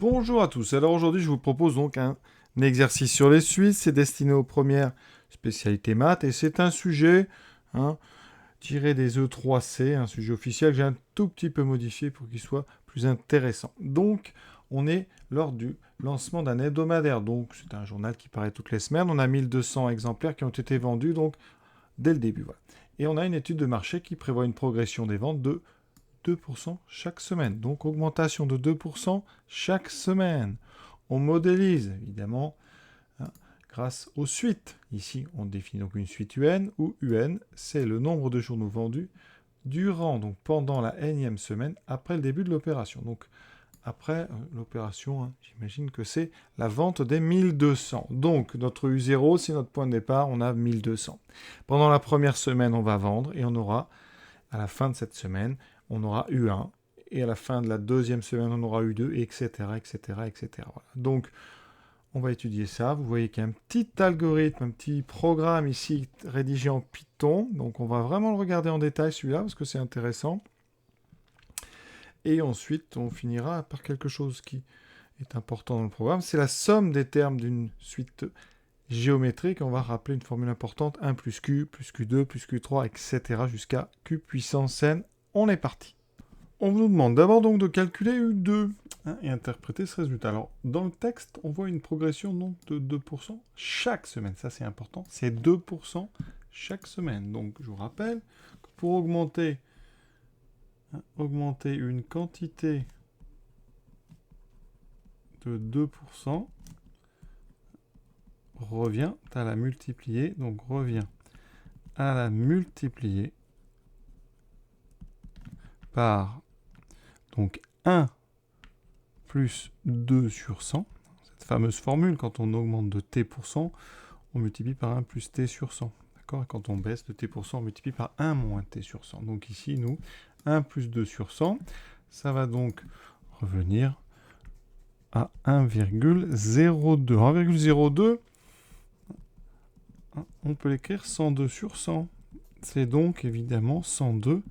Bonjour à tous. Alors aujourd'hui, je vous propose donc un exercice sur les suites. C'est destiné aux premières spécialités maths et c'est un sujet tiré des E3C, un sujet officiel que j'ai un tout petit peu modifié pour qu'il soit plus intéressant. Donc, on est lors du lancement d'un hebdomadaire. Donc, c'est un journal qui paraît toutes les semaines. On a 1200 exemplaires qui ont été vendus donc dès le début. Voilà. Et on a une étude de marché qui prévoit une progression des ventes de 2% chaque semaine. Donc augmentation de 2% chaque semaine. On modélise évidemment grâce aux suites. Ici, on définit donc une suite UN où UN, c'est le nombre de journaux vendus durant, donc pendant la énième semaine après le début de l'opération. Donc après l'opération, j'imagine que c'est la vente des 1200. Donc notre U0, c'est notre point de départ, on a 1200. Pendant la première semaine, on va vendre et on aura à la fin de cette semaine, on aura U1, et à la fin de la deuxième semaine, on aura U2, etc., etc., etc. Voilà. Donc, on va étudier ça. Vous voyez qu'il y a un petit algorithme, un petit programme ici rédigé en Python. Donc, on va vraiment le regarder en détail, celui-là, parce que c'est intéressant. Et ensuite, on finira par quelque chose qui est important dans le programme. C'est la somme des termes d'une suite géométrique. On va rappeler une formule importante, 1 plus Q2, plus Q3, etc. jusqu'à Q puissance n. On est parti. On nous demande d'abord donc de calculer U2 et interpréter ce résultat. Alors, dans le texte, on voit une progression donc de 2% chaque semaine. Ça, c'est important. C'est 2% chaque semaine. Donc, je vous rappelle que pour augmenter une quantité de 2%, revient à la multiplier. Donc, revient à la multiplier par donc 1 plus 2 sur 100. Cette fameuse formule, quand on augmente de t%, on multiplie par 1 plus t sur 100. D'accord ? Et quand on baisse de t%, on multiplie par 1 moins t sur 100. Donc ici, nous, 1 plus 2 sur 100, ça va donc revenir à 1,02. 1,02, on peut l'écrire 102 sur 100. C'est donc évidemment 102%.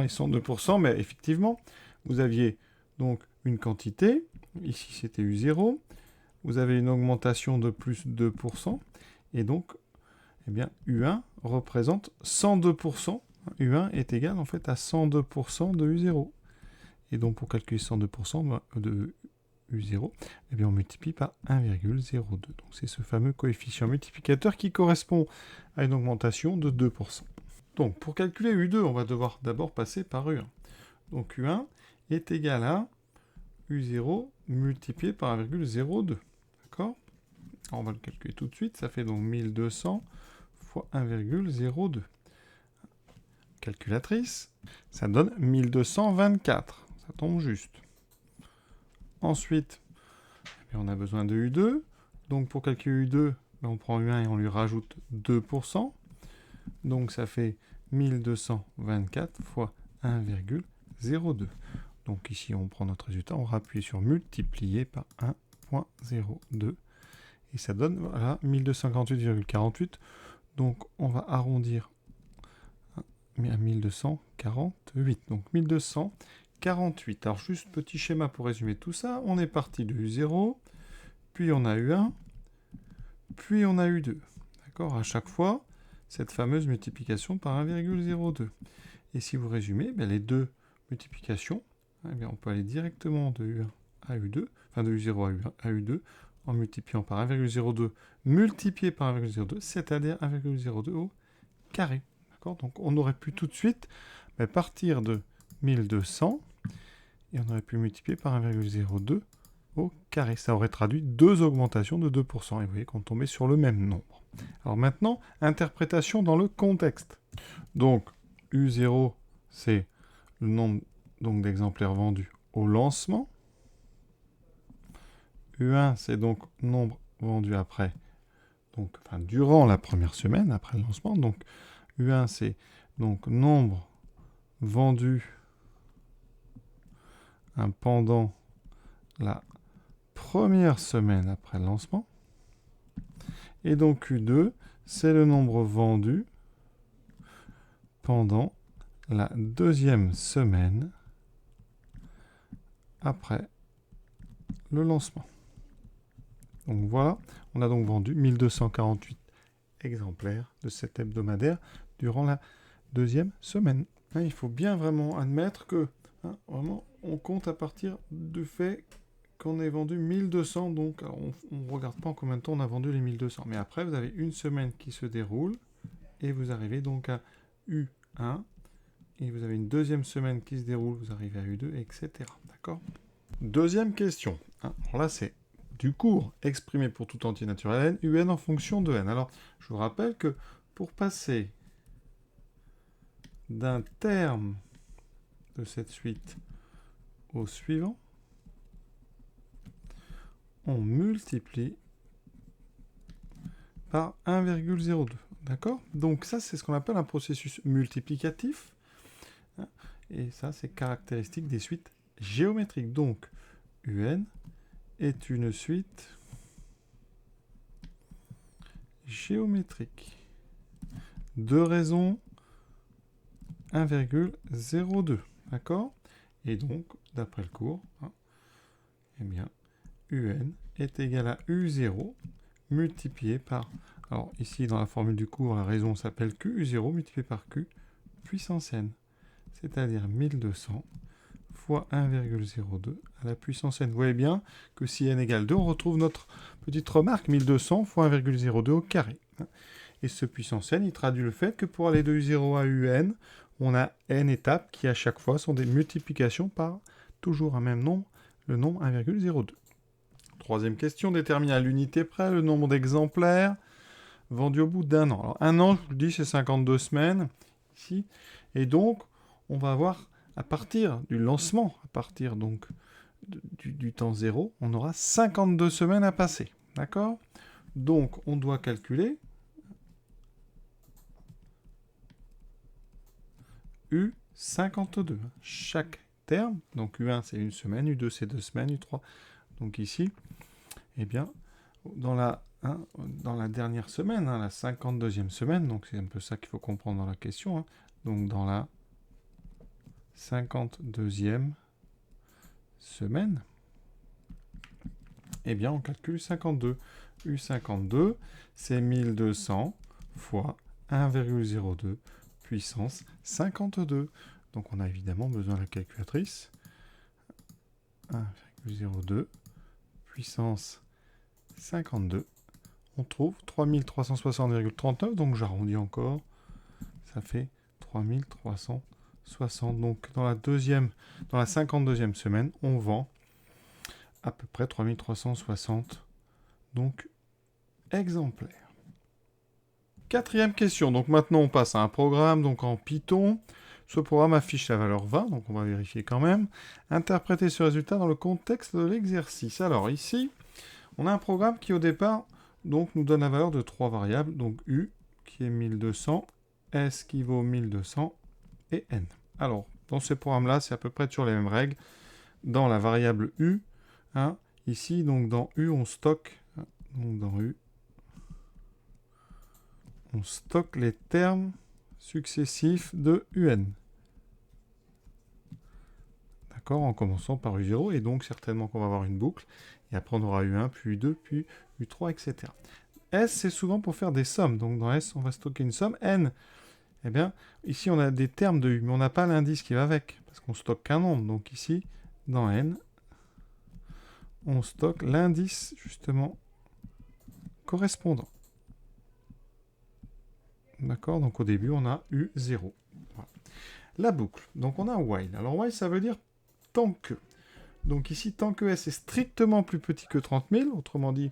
Et 102%, mais effectivement, vous aviez donc une quantité, ici c'était U0, vous avez une augmentation de plus 2%, et donc, eh bien, U1 représente 102%. U1 est égal en fait à 102% de U0. Et donc, pour calculer 102% de U0, eh bien, on multiplie par 1,02. Donc, c'est ce fameux coefficient multiplicateur qui correspond à une augmentation de 2%. Donc, pour calculer U2, on va devoir d'abord passer par U1. Donc, U1 est égal à U0 multiplié par 1,02. D'accord ? On va le calculer tout de suite. Ça fait donc 1200 fois 1,02. Calculatrice, ça donne 1224. Ça tombe juste. Ensuite, on a besoin de U2. Donc, pour calculer U2, on prend U1 et on lui rajoute 2%. Donc, ça fait 1224 fois 1,02. Donc ici, on prend notre résultat, on rappuie sur multiplier par 1,02. Et ça donne, voilà, 1248,48. Donc on va arrondir à 1248. Donc 1248. Alors juste petit schéma pour résumer tout ça. On est parti de U0, puis on a U1, puis on a U2. D'accord ? À chaque fois, cette fameuse multiplication par 1,02. Et si vous résumez, les deux multiplications, eh bien, on peut aller directement de U1 à U2, enfin de U0 à U2, en multipliant par 1,02 multiplié par 1,02, c'est-à-dire 1,02 au carré. D'accord ? Donc on aurait pu tout de suite partir de 1200 et on aurait pu multiplier par 1,02 au carré. Ça aurait traduit deux augmentations de 2%. Et vous voyez qu'on tombait sur le même nombre. Alors maintenant, interprétation dans le contexte. Donc U0, c'est le nombre donc d'exemplaires vendus au lancement. U1, c'est donc nombre vendu après, donc durant la première semaine après le lancement. Donc U1, c'est donc nombre vendu pendant la première semaine après le lancement. Et donc U2, c'est le nombre vendu pendant la deuxième semaine après le lancement. Donc voilà, on a donc vendu 1248 exemplaires de cet hebdomadaire durant la deuxième semaine. Il faut bien vraiment admettre que vraiment, on compte à partir du fait qu'on ait vendu 1200. Donc, alors, on ne regarde pas en combien de temps on a vendu les 1200. Mais après, vous avez une semaine qui se déroule et vous arrivez donc à U1. Et vous avez une deuxième semaine qui se déroule, vous arrivez à U2, etc. D'accord ? Deuxième question. Alors là, c'est du cours exprimé pour tout entier naturel n, un en fonction de n. Alors, je vous rappelle que pour passer d'un terme de cette suite au suivant, on multiplie par 1,02. D'accord ? Donc ça, c'est ce qu'on appelle un processus multiplicatif. Et ça, c'est caractéristique des suites géométriques. Donc, UN est une suite géométrique de raison 1,02. D'accord ? Et donc, d'après le cours, eh bien, UN est égal à U0 multiplié par... Alors, ici, dans la formule du cours, la raison s'appelle Q. U0 multiplié par Q puissance n. C'est-à-dire 1200 fois 1,02 à la puissance n. Vous voyez bien que si n égale 2, on retrouve notre petite remarque, 1200 fois 1,02 au carré. Et ce puissance n, il traduit le fait que pour aller de U0 à UN, on a n étapes qui à chaque fois sont des multiplications par toujours un même nombre, le nombre 1,02. Troisième question, déterminer à l'unité près le nombre d'exemplaires vendus au bout d'un an. Alors un an, je vous le dis, c'est 52 semaines ici. Et donc, on va avoir, à partir du lancement, à partir donc du temps 0, on aura 52 semaines à passer. D'accord ? Donc, on doit calculer U52. Chaque terme, donc U1 c'est une semaine, U2 c'est 2 semaines, U3. Donc ici, eh bien, dans la dernière semaine, la 52e semaine, donc c'est un peu ça qu'il faut comprendre dans la question, donc dans la 52e semaine, eh bien on calcule 52. U52, c'est 1200 fois 1,02 puissance 52. Donc on a évidemment besoin de la calculatrice. 1,02 puissance 52. On trouve 3360,39, donc j'arrondis encore. Ça fait 3360. Donc dans la 52e semaine, on vend à peu près 3360 donc exemplaires. Quatrième question. Donc maintenant on passe à un programme donc en Python. Ce programme affiche la valeur 20, donc on va vérifier quand même. Interpréter ce résultat dans le contexte de l'exercice. Alors ici, on a un programme qui au départ donc, nous donne la valeur de 3 variables. Donc U qui est 1200, S qui vaut 1200 et N. Alors, dans ce programme-là, c'est à peu près toujours les mêmes règles. Dans la variable U, ici, donc dans U, on stocke. Donc dans U, on stocke les termes successifs de UN. D'accord, en commençant par U0, et donc certainement qu'on va avoir une boucle, et après on aura U1, puis U2, puis U3, etc. S, c'est souvent pour faire des sommes, donc dans S, on va stocker une somme. N, eh bien, ici on a des termes de U, mais on n'a pas l'indice qui va avec, parce qu'on stocke qu'un nombre. Donc ici, dans N, on stocke l'indice, justement, correspondant. D'accord, donc au début, on a U0. Voilà. La boucle, donc on a while. Alors while, ça veut dire tant que. Donc ici, tant que S est strictement plus petit que 30 000, autrement dit,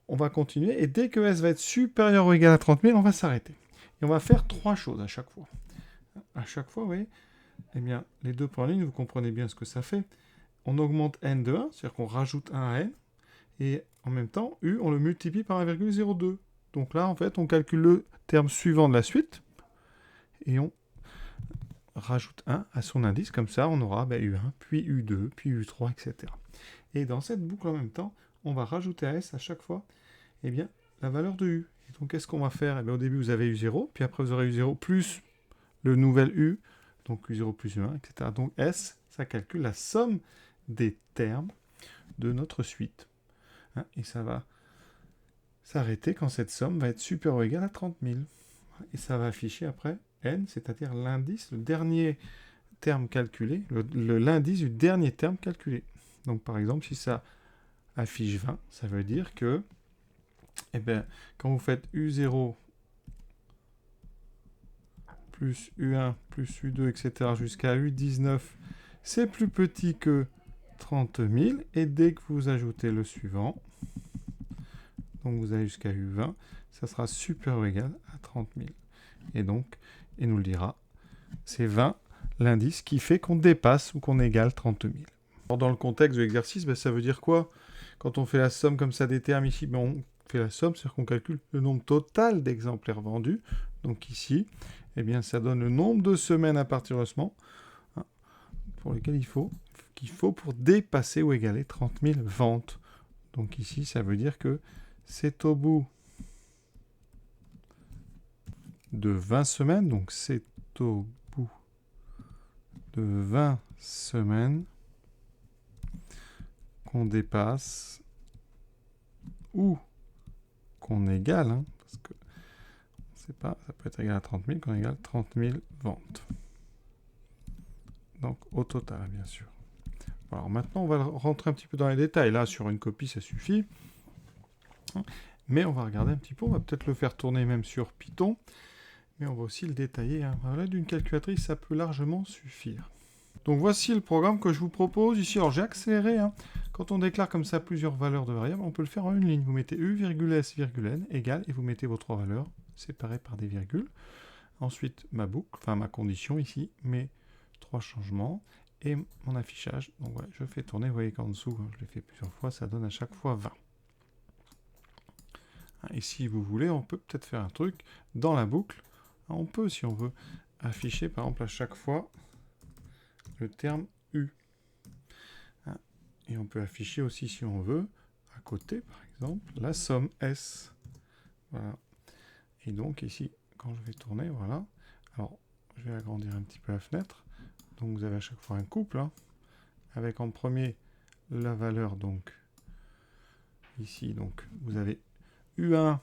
on va continuer, et dès que S va être supérieur ou égal à 30 000, on va s'arrêter. Et on va faire 3 choses à chaque fois. À chaque fois, vous voyez, eh bien, les deux points en ligne, vous comprenez bien ce que ça fait. On augmente N de 1, c'est-à-dire qu'on rajoute 1 à N, et en même temps, U, on le multiplie par 1,02. Donc là, en fait, on calcule le terme suivant de la suite, et on rajoute 1 à son indice, comme ça, on aura U1, puis U2, puis U3, etc. Et dans cette boucle, en même temps, on va rajouter à S à chaque fois, eh bien, la valeur de U. Et donc, qu'est-ce qu'on va faire ? Eh bien, au début, vous avez U0, puis après, vous aurez U0 plus le nouvel U, donc U0 plus U1, etc. Donc, S, ça calcule la somme des termes de notre suite. Hein, et ça va s'arrêter quand cette somme va être supérieure ou égale à 30 000. Et ça va afficher après n, c'est-à-dire l'indice, le dernier terme calculé, l'indice du dernier terme calculé. Donc par exemple, si ça affiche 20, ça veut dire que eh bien, quand vous faites U0 plus U1 plus U2, etc., jusqu'à U19, c'est plus petit que 30 000. Et dès que vous ajoutez le suivant, donc vous allez jusqu'à U20, ça sera supérieur ou égal à 30 000. Et donc, il nous le dira, c'est 20 l'indice qui fait qu'on dépasse ou qu'on égale 30 000. Alors, dans le contexte de l'exercice, ben, ça veut dire quoi? Quand on fait la somme comme ça des termes ici, ben, on fait la somme, c'est-à-dire qu'on calcule le nombre total d'exemplaires vendus. Donc ici, eh bien, ça donne le nombre de semaines à partir de ce moment, hein, pour lesquelles qu'il faut pour dépasser ou égaler 30 000 ventes. Donc ici, ça veut dire que c'est au bout de 20 semaines, donc c'est au bout de 20 semaines qu'on dépasse ou qu'on égale, hein, parce que on ne sait pas, ça peut être égal à 30 000, qu'on égale 30 000 ventes. Donc au total, bien sûr. Alors maintenant, on va rentrer un petit peu dans les détails. Là, sur une copie, ça suffit. Mais on va regarder un petit peu, on va peut-être le faire tourner même sur Python. Mais on va aussi le détailler. Hein. À l'aide d'une calculatrice, ça peut largement suffire. Donc voici le programme que je vous propose ici. Alors j'ai accéléré. Hein. Quand on déclare comme ça plusieurs valeurs de variables, on peut le faire en une ligne. Vous mettez U, S, n égale, et vous mettez vos trois valeurs séparées par des virgules. Ensuite, ma boucle, enfin ma condition ici, mes trois changements et mon affichage. Donc ouais, je fais tourner, vous voyez qu'en dessous, je l'ai fait plusieurs fois, ça donne à chaque fois 20. Et si vous voulez, on peut peut-être faire un truc dans la boucle. On peut, si on veut, afficher par exemple à chaque fois le terme U. Et on peut afficher aussi, si on veut, à côté, par exemple, la somme S. Voilà. Et donc ici, quand je vais tourner, voilà. Alors, je vais agrandir un petit peu la fenêtre. Donc vous avez à chaque fois un couple, hein, avec en premier la valeur, donc ici, donc vous avez U1.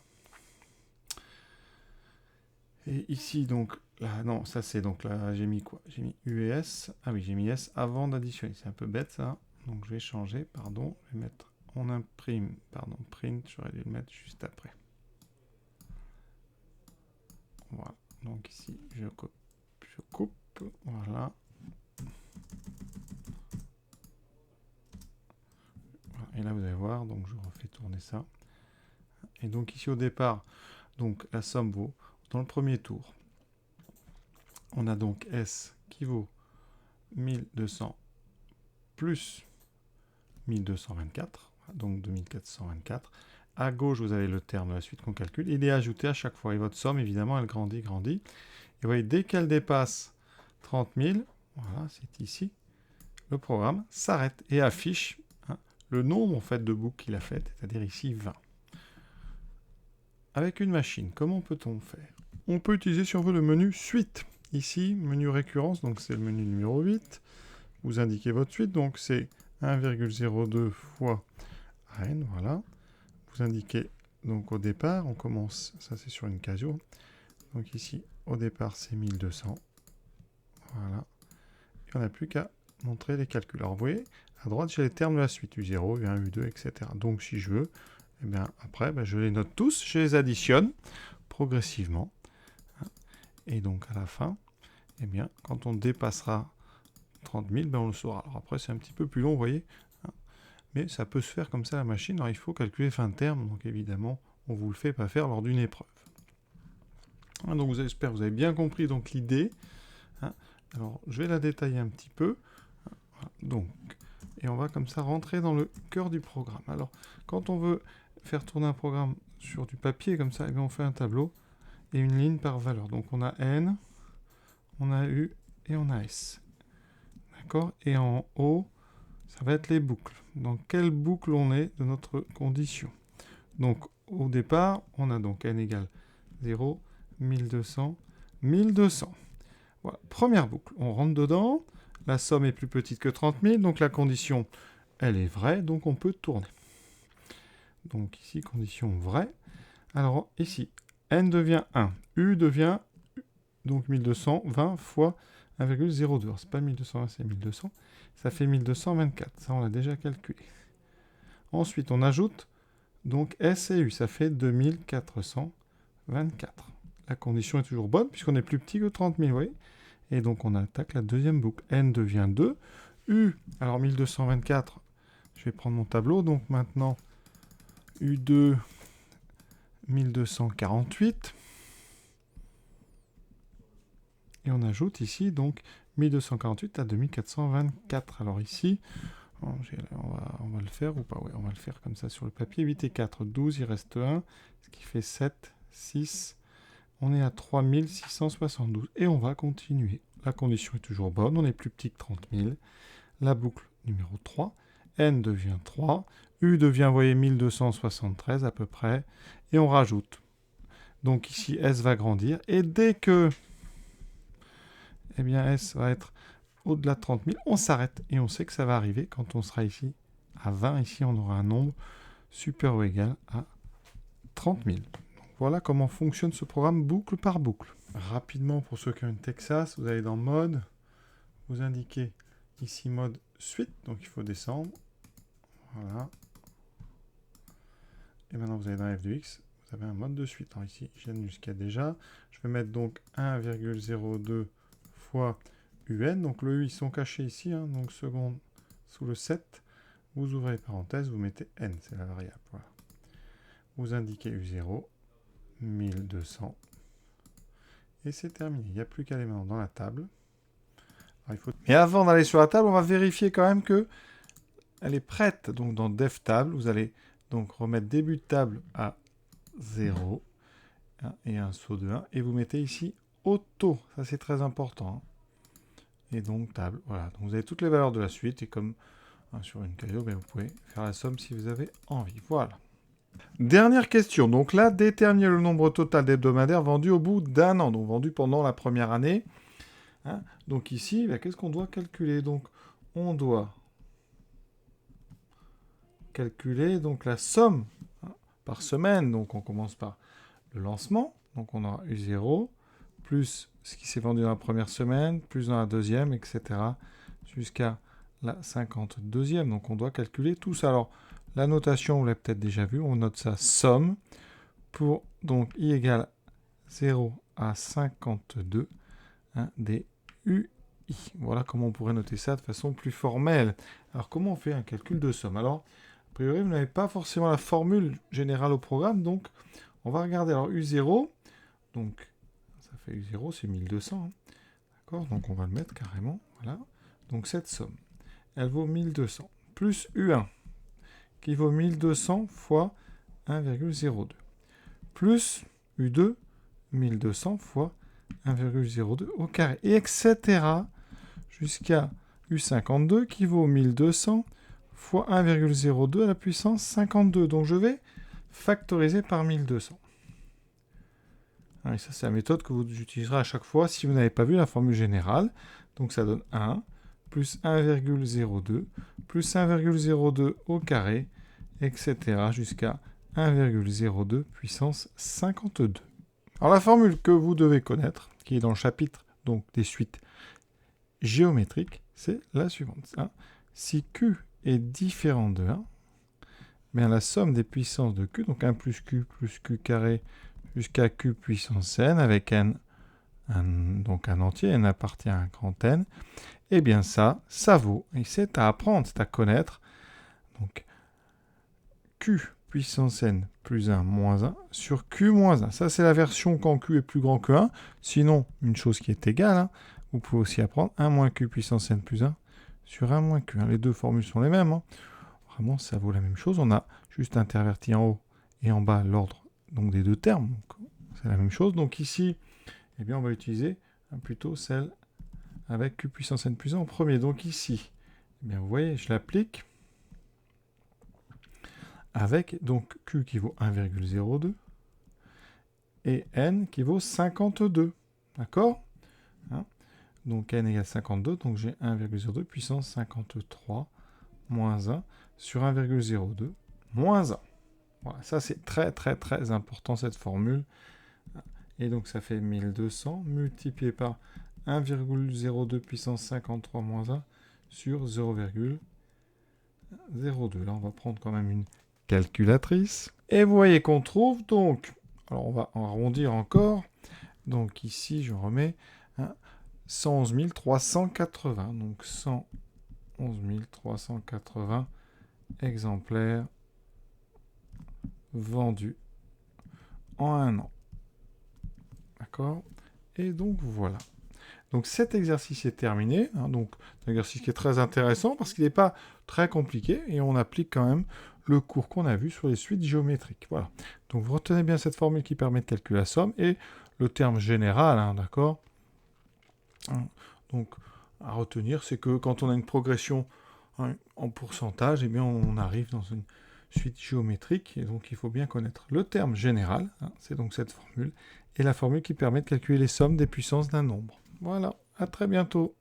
Et ici, donc, là, non, ça c'est donc là, j'ai mis quoi? J'ai mis U et S. Ah oui, j'ai mis S avant d'additionner. C'est un peu bête ça. Donc je vais changer, pardon. Je vais mettre, on imprime, pardon, print, j'aurais dû le mettre juste après. Voilà. Donc ici, je coupe, voilà. Et là, vous allez voir, donc je refais tourner ça. Et donc ici, au départ, donc la somme vaut, dans le premier tour, on a donc S qui vaut 1200 plus 1224, donc 2424. À gauche, vous avez le terme de la suite qu'on calcule. Il est ajouté à chaque fois. Et votre somme, évidemment, elle grandit. Et vous voyez, dès qu'elle dépasse 30 000, voilà, c'est ici, le programme s'arrête et affiche le nombre en fait, de boucles qu'il a faites, c'est-à-dire ici 20. Avec une machine, comment peut-on faire? On peut utiliser, si on veut, le menu Suite. Ici, menu récurrence, donc c'est le menu numéro 8. Vous indiquez votre suite, donc c'est 1,02 fois n, voilà. Vous indiquez, donc au départ, on commence, ça c'est sur une Casio. Donc ici, au départ, c'est 1200. Voilà. Et on n'a plus qu'à montrer les calculs. Alors vous voyez, à droite, j'ai les termes de la suite, U0, U1, U2, etc. Donc si je veux, eh bien, après, je les note tous, je les additionne progressivement. Et donc à la fin, eh bien, quand on dépassera 30 000, on le saura. Alors après, c'est un petit peu plus long, vous voyez. Mais ça peut se faire comme ça à la machine. Alors il faut calculer fin de terme, donc évidemment, on ne vous le fait pas faire lors d'une épreuve. Donc j'espère que vous avez bien compris donc l'idée. Alors je vais la détailler un petit peu. Donc, et on va comme ça rentrer dans le cœur du programme. Alors, quand on veut faire tourner un programme sur du papier comme ça, eh bien, on fait un tableau et une ligne par valeur. Donc on a N, on a U et on a S. D'accord? Et en haut, ça va être les boucles. Dans quelle boucle on est de notre condition? Donc au départ, on a donc N égale 0, 1200, 1200. Voilà, première boucle. On rentre dedans. La somme est plus petite que 30 000, donc la condition elle est vraie, donc on peut tourner. Donc ici, condition vraie. Alors ici, n devient 1, u devient donc 1220 fois 1,02. Alors c'est pas 1220, c'est 1200. Ça fait 1224, ça on l'a déjà calculé. Ensuite, on ajoute donc S et U, ça fait 2424. La condition est toujours bonne puisqu'on est plus petit que 30 000, vous voyez. Et donc on attaque la deuxième boucle. N devient 2. U, alors 1224, je vais prendre mon tableau. Donc maintenant, U2, 1248. Et on ajoute ici donc 1248 à 2424. Alors ici, on va le faire ou pas? Oui, on va le faire comme ça sur le papier. 8 et 4, 12, il reste 1, ce qui fait 7, 6. On est à 3672. Et on va continuer. La condition est toujours bonne, on est plus petit que 30 000. La boucle numéro 3, N devient 3, U devient, vous voyez, 1273 à peu près. Et on rajoute. Donc ici, S va grandir. Et dès que eh bien, S va être au-delà de 30 000, on s'arrête. Et on sait que ça va arriver quand on sera ici à 20. Ici, on aura un nombre supérieur ou égal à 30 000. Donc, voilà comment fonctionne ce programme boucle par boucle. Rapidement, pour ceux qui ont une Texas, vous allez dans Mode. Vous indiquez ici Mode Suite. Donc, il faut descendre. Voilà. Et maintenant, vous allez dans F de X. Vous avez un mode de suite. Alors ici, je viens jusqu'à déjà. Je vais mettre donc 1,02 fois UN. Donc le U, ils sont cachés ici. Donc seconde sous le 7. Vous ouvrez les parenthèses, vous mettez N, c'est la variable. Voilà. Vous indiquez U0, 1200. Et c'est terminé. Il n'y a plus qu'à aller maintenant dans la table. Alors, Mais avant d'aller sur la table, on va vérifier quand même que elle est prête. Donc dans Dev Table, vous allez donc remettre début de table à 0 et un saut de 1. Et vous mettez ici auto. Ça, c'est très important. Et donc table. Voilà. Donc vous avez toutes les valeurs de la suite. Et comme sur une Casio, vous pouvez faire la somme si vous avez envie. Voilà. Dernière question. Donc là, déterminer le nombre total d'hebdomadaires vendus au bout d'un an. Donc vendus pendant la première année. Donc ici, qu'est-ce qu'on doit calculer? Donc on doit calculer donc la somme par semaine. Donc on commence par le lancement. Donc on aura U0 plus ce qui s'est vendu dans la première semaine, plus dans la deuxième, etc. jusqu'à la 52e. Donc on doit calculer tout ça. Alors la notation, vous l'avez peut-être déjà vu, on note ça somme pour donc I égale 0 à 52 des UI. Voilà comment on pourrait noter ça de façon plus formelle. Alors comment on fait un calcul de somme? Alors a priori, vous n'avez pas forcément la formule générale au programme, donc on va regarder. Alors U0, donc ça fait U0, c'est 1200. D'accord? Donc on va le mettre carrément. Voilà. Donc cette somme, elle vaut 1200. Plus U1, qui vaut 1200 fois 1,02. Plus U2, 1200 fois 1,02 au carré. Et etc. jusqu'à U52, qui vaut 1200 fois 1,02 à la puissance 52. Donc je vais factoriser par 1200. Et ça, c'est la méthode que vous utiliserez à chaque fois si vous n'avez pas vu la formule générale. Donc ça donne 1 plus 1,02 plus 1,02 au carré, etc. jusqu'à 1,02 puissance 52. Alors la formule que vous devez connaître, qui est dans le chapitre donc, des suites géométriques, c'est la suivante. Si Q est différent de 1, bien la somme des puissances de Q, donc 1 plus Q carré jusqu'à Q puissance n, avec n, donc un entier, n appartient à un grand n, et bien ça vaut, et c'est à apprendre, c'est à connaître, donc Q puissance n plus 1 moins 1 sur Q moins 1. Ça, c'est la version quand Q est plus grand que 1. Sinon, une chose qui est égale, vous pouvez aussi apprendre 1 moins Q puissance n plus 1 sur 1 moins Q. Les deux formules sont les mêmes. Vraiment, ça vaut la même chose. On a juste interverti en haut et en bas l'ordre donc des deux termes. C'est la même chose. Donc ici, eh bien, on va utiliser plutôt celle avec Q puissance n plus 1 en premier. Donc ici, eh bien, vous voyez, je l'applique avec donc Q qui vaut 1,02 et N qui vaut 52. D'accord? Donc N égale 52, donc j'ai 1,02 puissance 53 moins 1 sur 1,02 moins 1. Voilà, ça c'est très très très important cette formule. Et donc ça fait 1200 multiplié par 1,02 puissance 53 moins 1 sur 0,02. Là on va prendre quand même une calculatrice. Et vous voyez qu'on trouve donc, alors on va arrondir encore, donc ici je remets 111 380, donc 111 380 exemplaires vendus en un an. D'accord? Et donc voilà. Donc cet exercice est terminé. Donc un exercice qui est très intéressant parce qu'il n'est pas très compliqué et on applique quand même le cours qu'on a vu sur les suites géométriques. Voilà. Donc vous retenez bien cette formule qui permet de calculer la somme et le terme général, d'accord? Donc à retenir, c'est que quand on a une progression en pourcentage, eh bien on arrive dans une suite géométrique et donc il faut bien connaître le terme général, c'est donc cette formule, et la formule qui permet de calculer les sommes des puissances d'un nombre. Voilà, à très bientôt.